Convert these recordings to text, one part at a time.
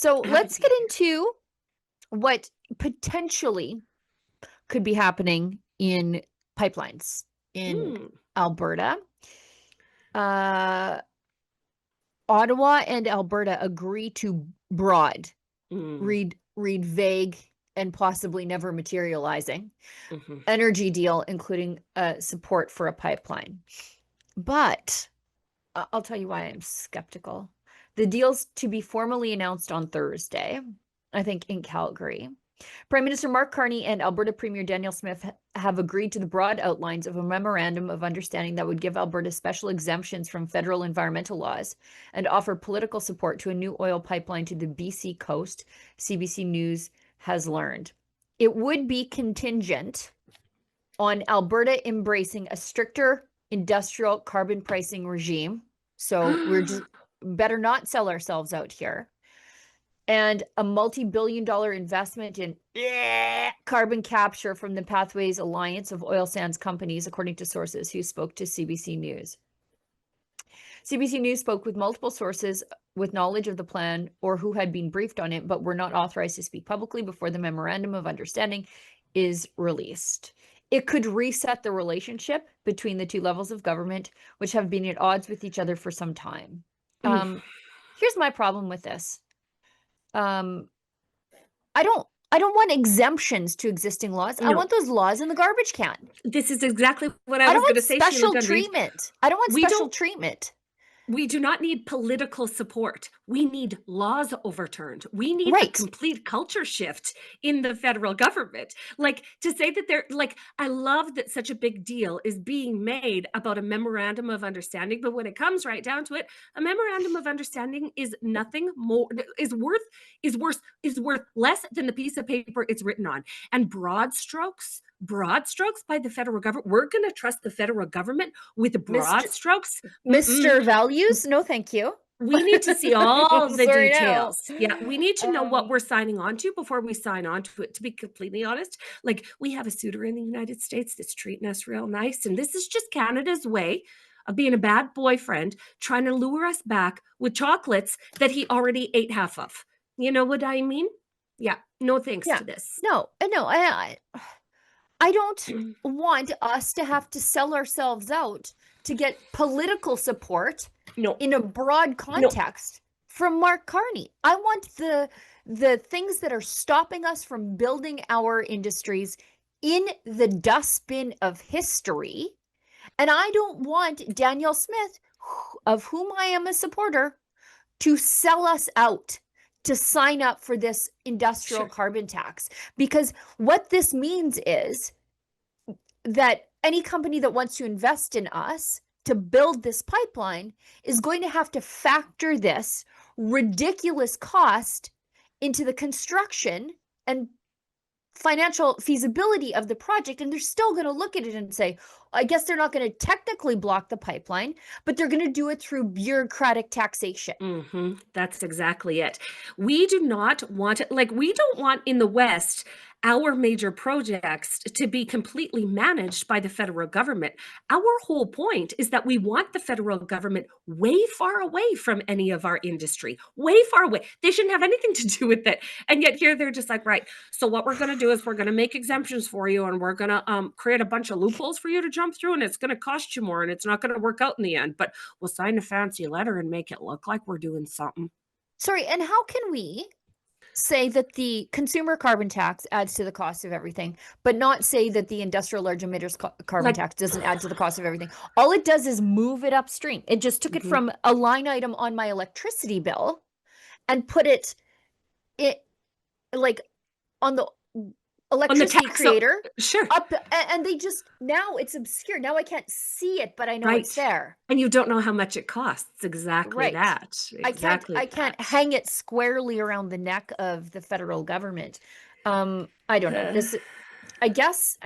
So let's get into what potentially could be happening in pipelines in Alberta. Ottawa and Alberta agree to broad, read vague, and possibly never materializing energy deal, including support for a pipeline. But I'll tell you why I'm skeptical. The deal's to be formally announced on Thursday, I think, in Calgary. Prime Minister Mark Carney and Alberta Premier Danielle Smith have agreed to the broad outlines of a memorandum of understanding that would give Alberta special exemptions from federal environmental laws and offer political support to a new oil pipeline to the BC coast, CBC News has learned. It would be contingent on Alberta embracing a stricter industrial carbon pricing regime. So we're just better not sell ourselves out here. And a multi-billion-dollar investment in carbon capture from the Pathways Alliance of oil sands companies, according to sources who spoke to CBC News. CBC News spoke with multiple sources with knowledge of the plan or who had been briefed on it, but were not authorized to speak publicly before the memorandum of understanding is released. It could reset the relationship between the two levels of government, which have been at odds with each other for some time. Here's my problem with this. I don't want exemptions to existing laws. No. I want those laws in the garbage can. This is exactly what I was going to say. Special treatment. I don't want special treatment. We do not need political support. We need laws overturned. We need a complete culture shift in the federal government. Like, to say that they're like, I love that such a big deal is being made about a memorandum of understanding, but when it comes right down to it, a memorandum of understanding is nothing more, is worth less than the piece of paper it's written on. And broad strokes by the federal government. We're going to trust the federal government with broad strokes. Mr. Values? No, thank you. We need to see all the details. Yeah, we need to know what we're signing on to before we sign on to it, to be completely honest. Like, we have a suitor in the United States that's treating us real nice, and this is just Canada's way of being a bad boyfriend, trying to lure us back with chocolates that he already ate half of. You know what I mean? Yeah, no thanks to this. No, I don't want us to have to sell ourselves out to get political support in a broad context from Mark Carney. I want the things that are stopping us from building our industries in the dustbin of history. And I don't want Danielle Smith, of whom I am a supporter, to sell us out to sign up for this industrial carbon tax. Because what this means is that any company that wants to invest in us to build this pipeline is going to have to factor this ridiculous cost into the construction and financial feasibility of the project. And they're still going to look at it and say, I guess they're not going to technically block the pipeline, but they're going to do it through bureaucratic taxation. That's exactly it. We do not want it. Like, we don't want in the West our major projects to be completely managed by the federal government. Our whole point is that we want the federal government way far away from any of our industry, way far away. They shouldn't have anything to do with it. And yet here they're just like, right, so what we're going to do is we're going to make exemptions for you, and we're going to create a bunch of loopholes for you to jump through, and it's going to cost you more, and it's not going to work out in the end, but we'll sign a fancy letter and make it look like we're doing something. Sorry, and how can we say that the consumer carbon tax adds to the cost of everything, but not say that the industrial large emitters carbon tax doesn't add to the cost of everything? All it does is move it upstream. It just took it from a line item on my electricity bill and put it like on the electricity creator up, and they just, now it's obscure. Now I can't see it, but I know it's there. And you don't know how much it costs. Exactly that. I can't hang it squarely around the neck of the federal government. I don't know. This, I guess,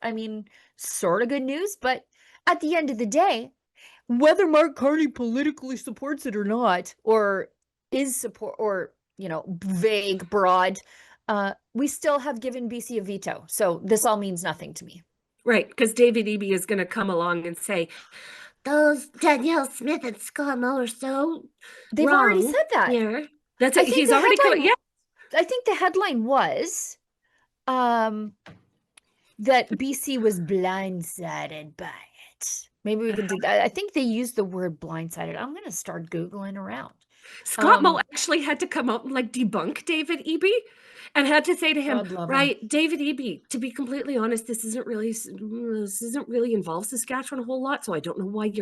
I mean, sort of good news, but at the end of the day, whether Mark Carney politically supports it or not, or is support, or, you know, vague, broad, we still have given BC a veto. So this all means nothing to me. Right, because David Eby is going to come along and say, those Danielle Smith and Scott Muller are so They've wrong already said that. Here. That's I it. think He's the already coming. headline, Yeah. I think the headline was that BC was blindsided by it. Maybe we can do that. I think they used the word blindsided. I'm going to start Googling around. Scott Moe actually had to come out and like debunk David Eby and had to say to him, God love him. right, David Eby, to be completely honest, this isn't really involved Saskatchewan a whole lot. So I don't know why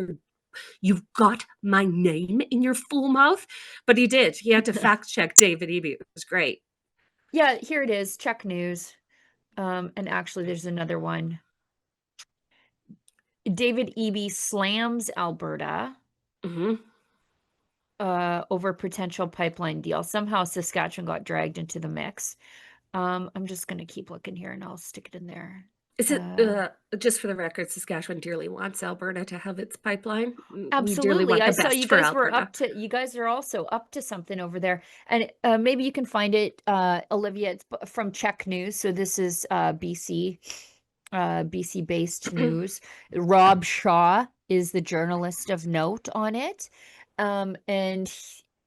you've got my name in your full mouth. But he did. He had to fact check David Eby. It was great. Yeah, here it is. Check news. And actually there's another one. David Eby slams Alberta over potential pipeline deal. Somehow Saskatchewan got dragged into the mix. I'm just going to keep looking here and I'll stick it in there. Is it just for the record, Saskatchewan dearly wants Alberta to have its pipeline. We dearly Absolutely. want I the saw best you for guys were Alberta. you guys are also up to something over there. And maybe you can find it, Olivia, it's from Czech News. So this is BC based news. Rob Shaw is the journalist of note on it. And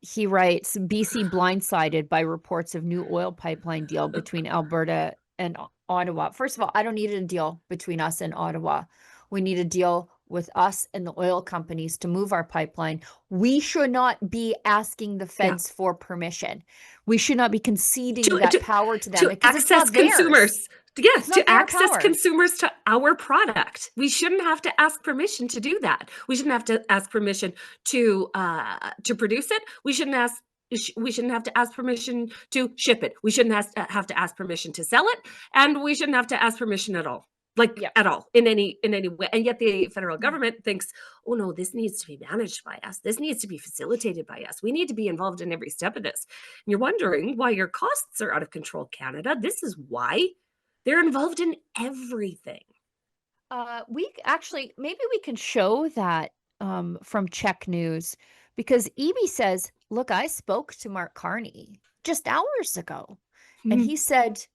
he writes, BC blindsided by reports of new oil pipeline deal between Alberta and Ottawa. First of all, I don't need a deal between us and Ottawa. We need a deal with us and the oil companies to move our pipeline. We should not be asking the feds for permission. We should not be conceding that power to them because it's not theirs. Consumers. Yes, to access power. consumers to our product. We shouldn't have to ask permission to do that. We shouldn't have to ask permission to produce it. We shouldn't have to ask permission to ship it. We shouldn't have to ask permission to sell it, and we shouldn't have to ask permission at all. At all in any way. And yet the federal government thinks, oh no, this needs to be managed by us. This needs to be facilitated by us. We need to be involved in every step of this. And you're wondering why your costs are out of control, Canada. This is why. They're involved in everything. Maybe we can show that from Czech News, because Eby says, look, I spoke to Mark Carney just hours ago, and he said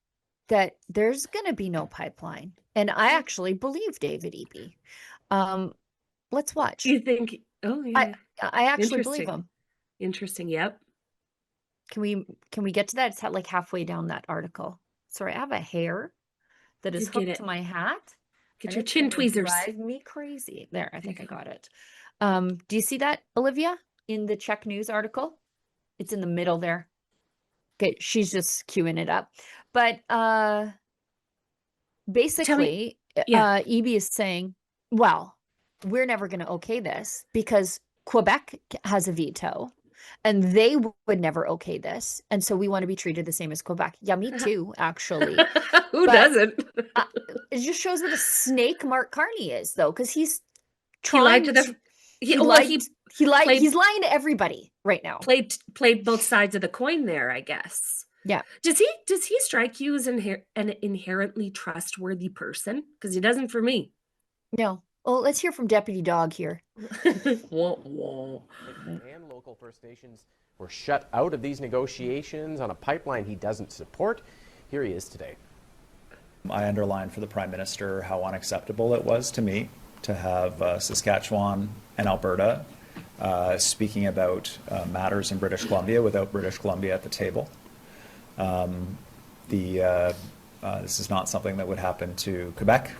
that there's going to be no pipeline. And I actually believe David Eby. Let's watch. You think? Oh yeah. I actually believe him. Interesting. Yep. Can we get to that? It's like halfway down that article. Sorry, I have a hair that is hooked to my hat. Get your chin tweezers. Drive me crazy. There, I think I got it. Do you see that, Olivia, in the Czech News article? It's in the middle there. Okay, she's just queuing it up. But basically, Eby is saying, well, we're never going to okay this because Quebec has a veto and they would never okay this. And so we want to be treated the same as Quebec. Yeah, me too, actually. Who doesn't? It just shows what a snake Mark Carney is, though, because he's trying he's lying to everybody right now. Played both sides of the coin there, I guess. Yeah. Does he strike you as an inherently trustworthy person? Because he doesn't for me. No. Well, let's hear from Deputy Dog here. And local First Nations were shut out of these negotiations on a pipeline he doesn't support. Here he is today. I underlined for the Prime Minister how unacceptable it was to me to have Saskatchewan and Alberta speaking about matters in British Columbia without British Columbia at the table. This is not something that would happen to Quebec.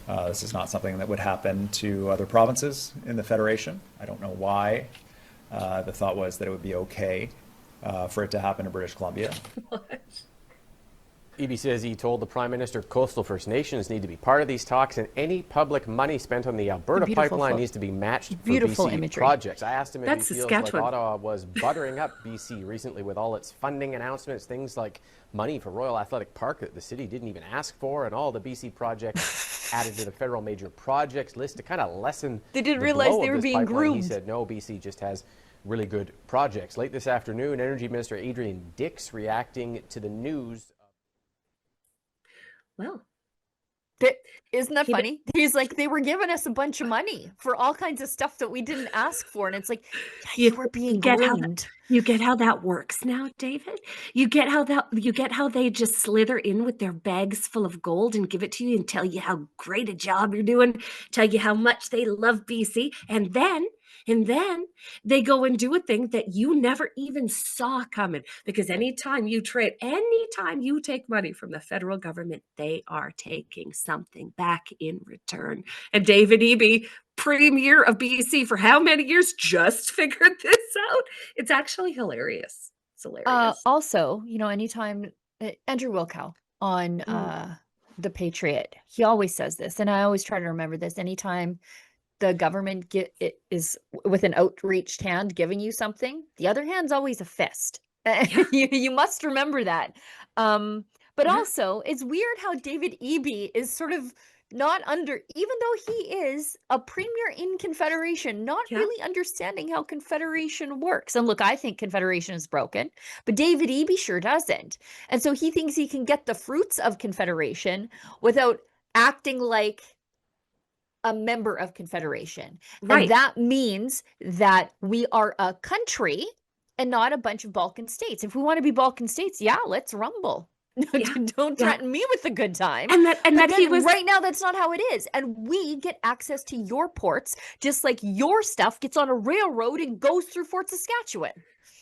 This is not something that would happen to other provinces in the Federation. I don't know why the thought was that it would be okay for it to happen in British Columbia. What? Eby says he told the Prime Minister coastal First Nations need to be part of these talks, and any public money spent on the Alberta pipeline needs to be matched for BC projects. I asked him if he feels like Ottawa was buttering up BC recently with all its funding announcements, things like money for Royal Athletic Park that the city didn't even ask for, and all the BC projects added to the federal major projects list to kind of lessen They didn't realize they were being groomed. He said, no, BC just has really good projects. Late this afternoon, Energy Minister Adrian Dix reacting to the news. Well, isn't that funny? He's like, they were giving us a bunch of money for all kinds of stuff that we didn't ask for. And it's like, yeah, you were being groomed. You get how that works now, David? You get how they just slither in with their bags full of gold and give it to you and tell you how great a job you're doing, tell you how much they love BC. And then And then they go and do a thing that you never even saw coming, because anytime you take money from the federal government, they are taking something back in return. And David Eby, Premier of BC for how many years, just figured this out. It's actually hilarious. It's hilarious. Also, anytime Andrew Wilkow on The Patriot, he always says this, and I always try to remember this. Anytime the government is with an outreached hand giving you something, the other hand's always a fist. You must remember that. But also, it's weird how David Eby is sort of not even though he is a premier in Confederation, not really understanding how Confederation works. And look, I think Confederation is broken, but David Eby sure doesn't. And so he thinks he can get the fruits of Confederation without acting like a member of Confederation. Right. And that means that we are a country and not a bunch of Balkan states. If we want to be Balkan states, let's rumble. Don't threaten me with a good time. And that he was right now, that's not how it is. And we get access to your ports, just like your stuff gets on a railroad and goes through Fort Saskatchewan.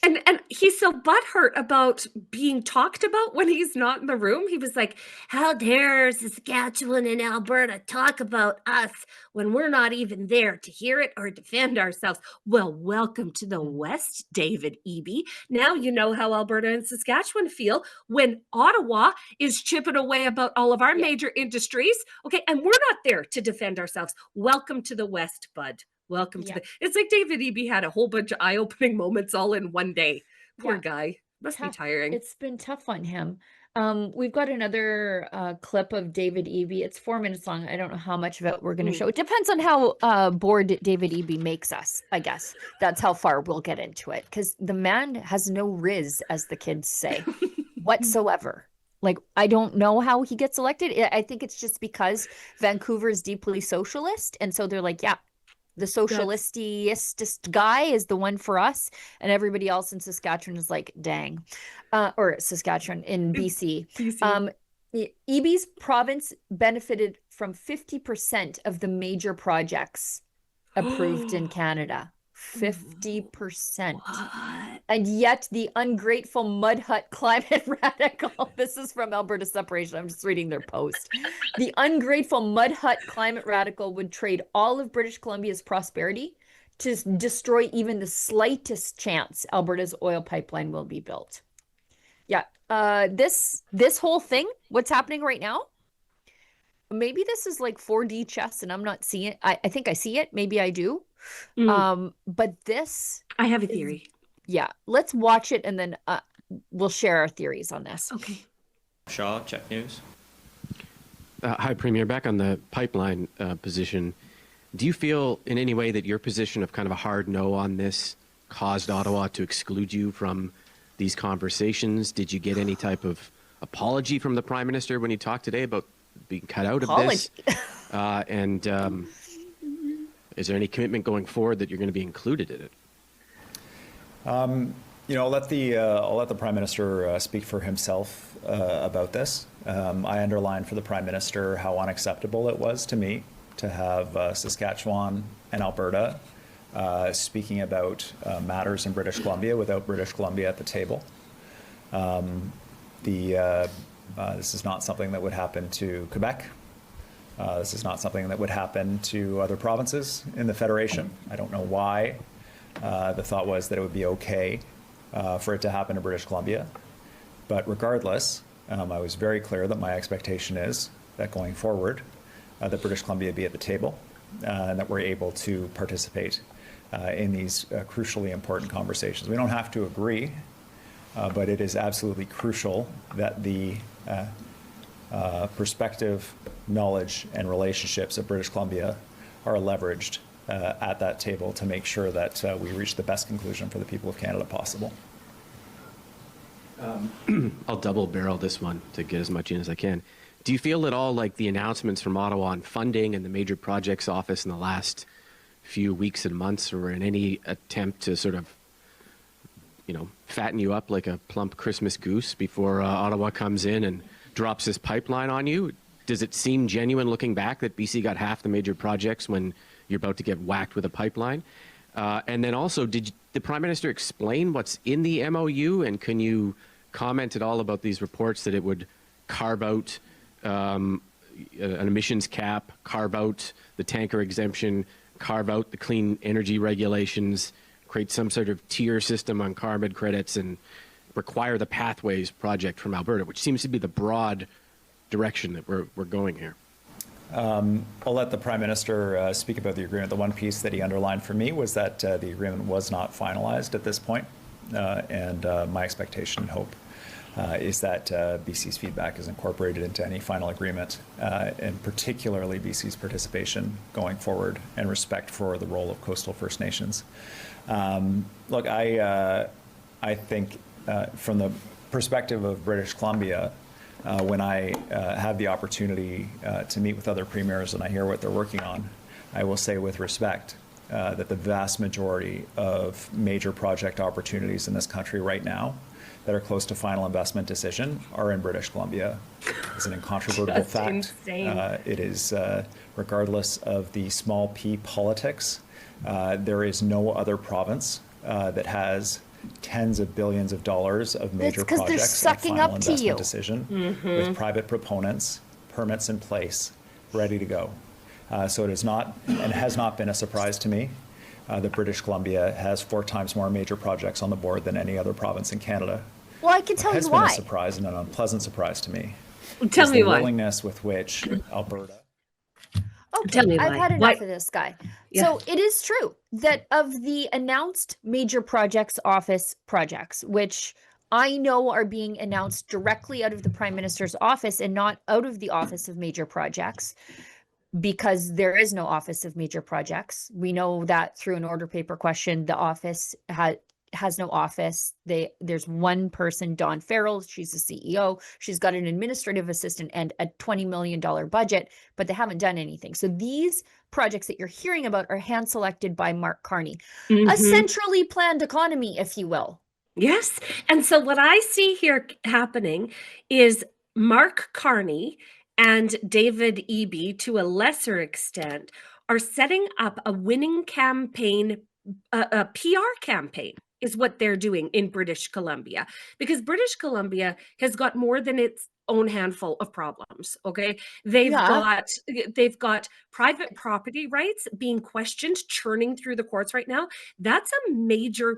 And he's so butthurt about being talked about when he's not in the room. He was like, how dare Saskatchewan and Alberta talk about us when we're not even there to hear it or defend ourselves. Well, welcome to the West, David Eby. Now you know how Alberta and Saskatchewan feel when Ottawa is chipping away about all of our major industries. Okay, and we're not there to defend ourselves. Welcome to the West, bud. Welcome to it's like David Eby had a whole bunch of eye-opening moments all in one day. Poor guy. Must be tiring. It's been tough on him. We've got another clip of David Eby. It's 4 minutes long. I don't know how much of it we're going to show. It depends on how bored David Eby makes us, I guess. That's how far we'll get into it. Because the man has no riz, as the kids say, whatsoever. Like, I don't know how he gets elected. I think it's just because Vancouver is deeply socialist. And so they're like, the socialistist guy is the one for us, and everybody else in Saskatchewan is like, dang. Or Saskatchewan in BC. Eby's province benefited from 50% of the major projects approved in Canada. 50%. What? And yet the ungrateful mud hut climate radical, this is from Alberta Separation, I'm just reading their post. The ungrateful mud hut climate radical would trade all of British Columbia's prosperity to destroy even the slightest chance Alberta's oil pipeline will be built. This whole thing, what's happening right now, maybe this is like 4D chess and I'm not seeing it. I think I see it. Maybe I do. But this, I have a theory. Let's watch it and then we'll share our theories on this. Okay. Shaw, Check News. Hi, Premier. Back on the pipeline position, do you feel in any way that your position of kind of a hard no on this caused Ottawa to exclude you from these conversations? Did you get any type of apology from the Prime Minister when you talked today about being cut out of this? Is there any commitment going forward that you're going to be included in it? I'll let the Prime Minister speak for himself about this. I underlined for the Prime Minister how unacceptable it was to me to have Saskatchewan and Alberta speaking about matters in British Columbia without British Columbia at the table. This is not something that would happen to Quebec. This is not something that would happen to other provinces in the Federation. I don't know why the thought was that it would be okay for it to happen in British Columbia. But regardless, I was very clear that my expectation is that going forward, that British Columbia be at the table and that we're able to participate in these crucially important conversations. We don't have to agree, but it is absolutely crucial that the perspective, knowledge, and relationships of British Columbia are leveraged at that table to make sure that we reach the best conclusion for the people of Canada possible. I'll double barrel this one to get as much in as I can. Do you feel at all like the announcements from Ottawa on funding and the major projects office in the last few weeks and months were in any attempt to sort of, fatten you up like a plump Christmas goose before Ottawa comes in and drops this pipeline on you? Does it seem genuine looking back that BC got half the major projects when you're about to get whacked with a pipeline? And then also, did the Prime Minister explain what's in the MOU? And can you comment at all about these reports that it would carve out an emissions cap, carve out the tanker exemption, carve out the clean energy regulations, create some sort of tier system on carbon credits, and require the Pathways project from Alberta, which seems to be the broad direction that we're going here? I'll let the Prime Minister speak about the agreement. The one piece that he underlined for me was that the agreement was not finalized at this point. And my expectation and hope is that BC's feedback is incorporated into any final agreement, and particularly BC's participation going forward and respect for the role of coastal First Nations. Look, I think from the perspective of British Columbia, when I have the opportunity to meet with other premiers and I hear what they're working on, I will say with respect that the vast majority of major project opportunities in this country right now that are close to final investment decision are in British Columbia. It's an incontrovertible fact. Insane. It is, regardless of the small p politics, there is no other province that has tens of billions of dollars of major projects at final investment decision with private proponents, permits in place, ready to go. So it is not and has not been a surprise to me that British Columbia has 4 times more major projects on the board than any other province in Canada. Well, I can tell you why. It has been a surprise and an unpleasant surprise to me. Tell me why. The willingness with which Alberta. Okay, I've had enough of this guy. Yeah. So it is true that of the announced major projects office projects, which I know are being announced directly out of the Prime Minister's office and not out of the Office of Major Projects, because there is no Office of Major Projects. We know that through an order paper question, the office has no office. There's one person, Dawn Farrell. She's the CEO. She's got an administrative assistant and a $20 million budget, but they haven't done anything. So these projects that you're hearing about are hand selected by Mark Carney, a centrally planned economy, if you will. Yes. And so what I see here happening is Mark Carney and David Eby, to a lesser extent, are setting up a winning campaign, a PR campaign is what they're doing in British Columbia, because British Columbia has got more than its own handful of problems. Okay. They've got private property rights being questioned, churning through the courts right now. That's a major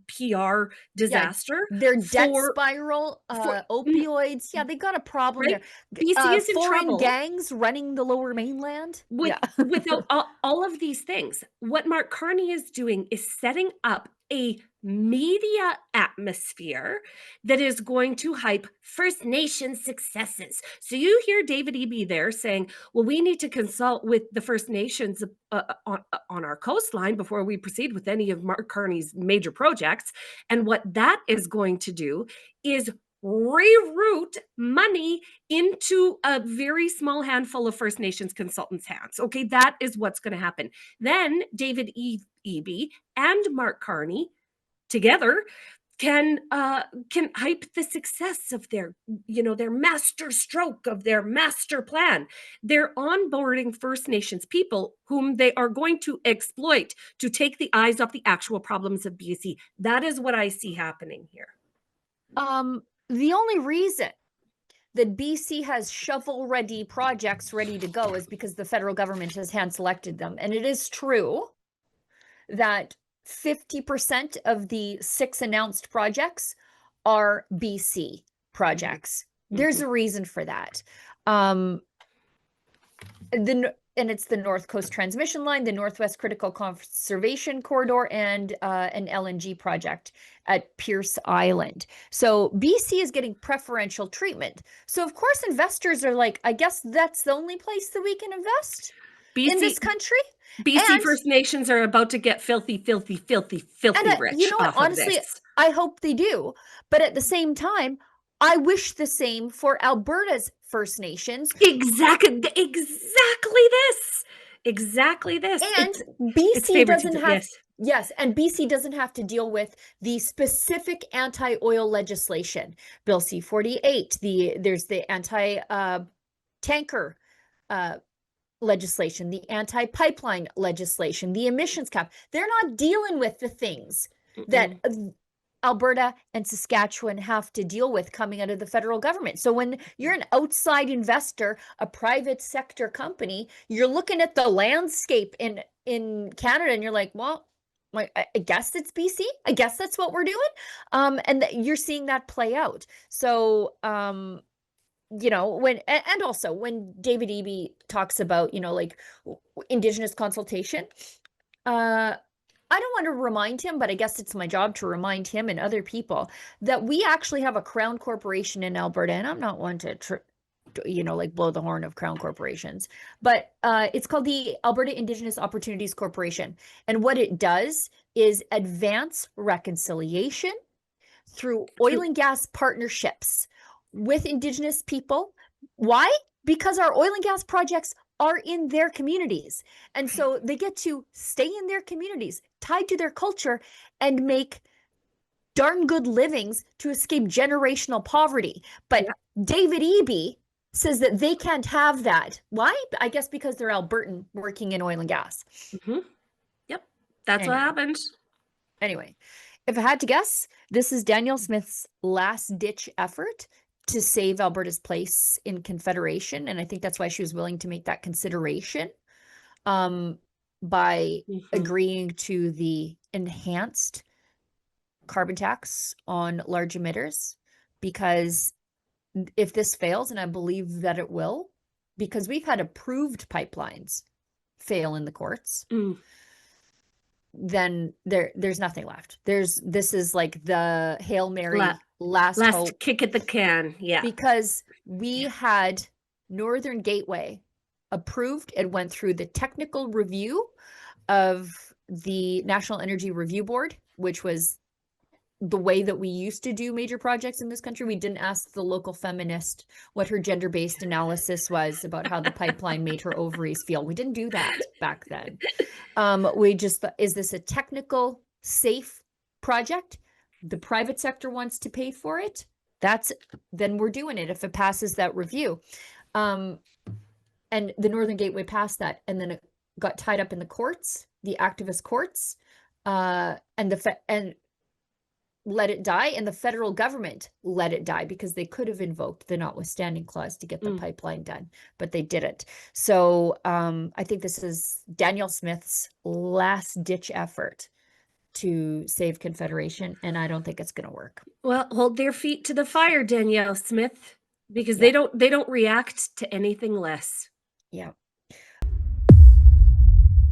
PR disaster. Their debt spiral, opioids. Yeah, they got a problem there. BC is in foreign trouble. Gangs running the Lower Mainland. Without all of these things, what Mark Carney is doing is setting up a media atmosphere that is going to hype First Nations successes. So you hear David Eby there saying, well, we need to consult with the First Nations on our coastline before we proceed with any of Mark Carney's major projects. And what that is going to do is reroute money into a very small handful of First Nations consultants' hands. Okay, that is what's going to happen. Then David Eby and Mark Carney together can hype the success of their master stroke of their master plan. They're onboarding First Nations people whom they are going to exploit to take the eyes off the actual problems of BC. That is what I see happening here. The only reason that BC has shovel-ready projects ready to go is because the federal government has hand-selected them. And it is true that 50% of the 6 announced projects are BC projects. There's a reason for that. And it's the North Coast Transmission Line, the Northwest Critical Conservation Corridor, and an LNG project at Pierce Island. So BC is getting preferential treatment. So of course investors are like, I guess that's the only place that we can invest in this country. BC First Nations are about to get filthy rich. You know what? Honestly, I hope they do. But at the same time, I wish the same for Alberta's First Nations. Exactly this. And BC doesn't have and BC doesn't have to deal with the specific anti-oil legislation. Bill C-48, there's the anti-tanker legislation, the anti-pipeline legislation, the emissions cap. They're not dealing with the things that Alberta and Saskatchewan have to deal with coming out of the federal government. So when you're an outside investor, a private sector company, you're looking at the landscape in Canada and you're like, well, I guess it's BC. I guess that's what we're doing. And you're seeing that play out. So, you know, when, and also when David Eby talks about, you know, like Indigenous consultation, I don't want to remind him, but I guess it's my job to remind him and other people that we actually have a crown corporation in Alberta. And I'm not one to, you know, like blow the horn of crown corporations, but it's called the Alberta Indigenous Opportunities Corporation. And what it does is advance reconciliation through oil and gas partnerships with Indigenous people. Why? Because our oil and gas projects are in their communities. And so they get to stay in their communities, tied to their culture, and make darn good livings to escape generational poverty. But David Eby says that they can't have that. Why? I guess because they're Albertan working in oil and gas. Yep. That's what happened. Anyway, if I had to guess, this is Danielle Smith's last ditch effort to save Alberta's place in Confederation. And I think that's why she was willing to make that consideration by agreeing to the enhanced carbon tax on large emitters. Because if this fails, and I believe that it will, because we've had approved pipelines fail in the courts, then there's nothing left. This is like the Hail Mary last hope. Kick at the can. Yeah. Because we had Northern Gateway approved. It went through the technical review of the National Energy Review Board, which was the way that we used to do major projects in this country. We didn't ask the local feminist what her gender-based analysis was about how the pipeline made her ovaries feel. We didn't do that back then. We just thought, is this a technical, safe project? The private sector wants to pay for it. Then we're doing it if it passes that review. And the Northern Gateway passed that, and then it got tied up in the courts, the activist courts, and let it die, and the federal government let it die because they could have invoked the notwithstanding clause to get the pipeline done, but they didn't. So I think this is Danielle Smith's last ditch effort to save Confederation, and I don't think it's going to work. Well, hold their feet to the fire, Danielle Smith, because they don't react to anything less. Yeah.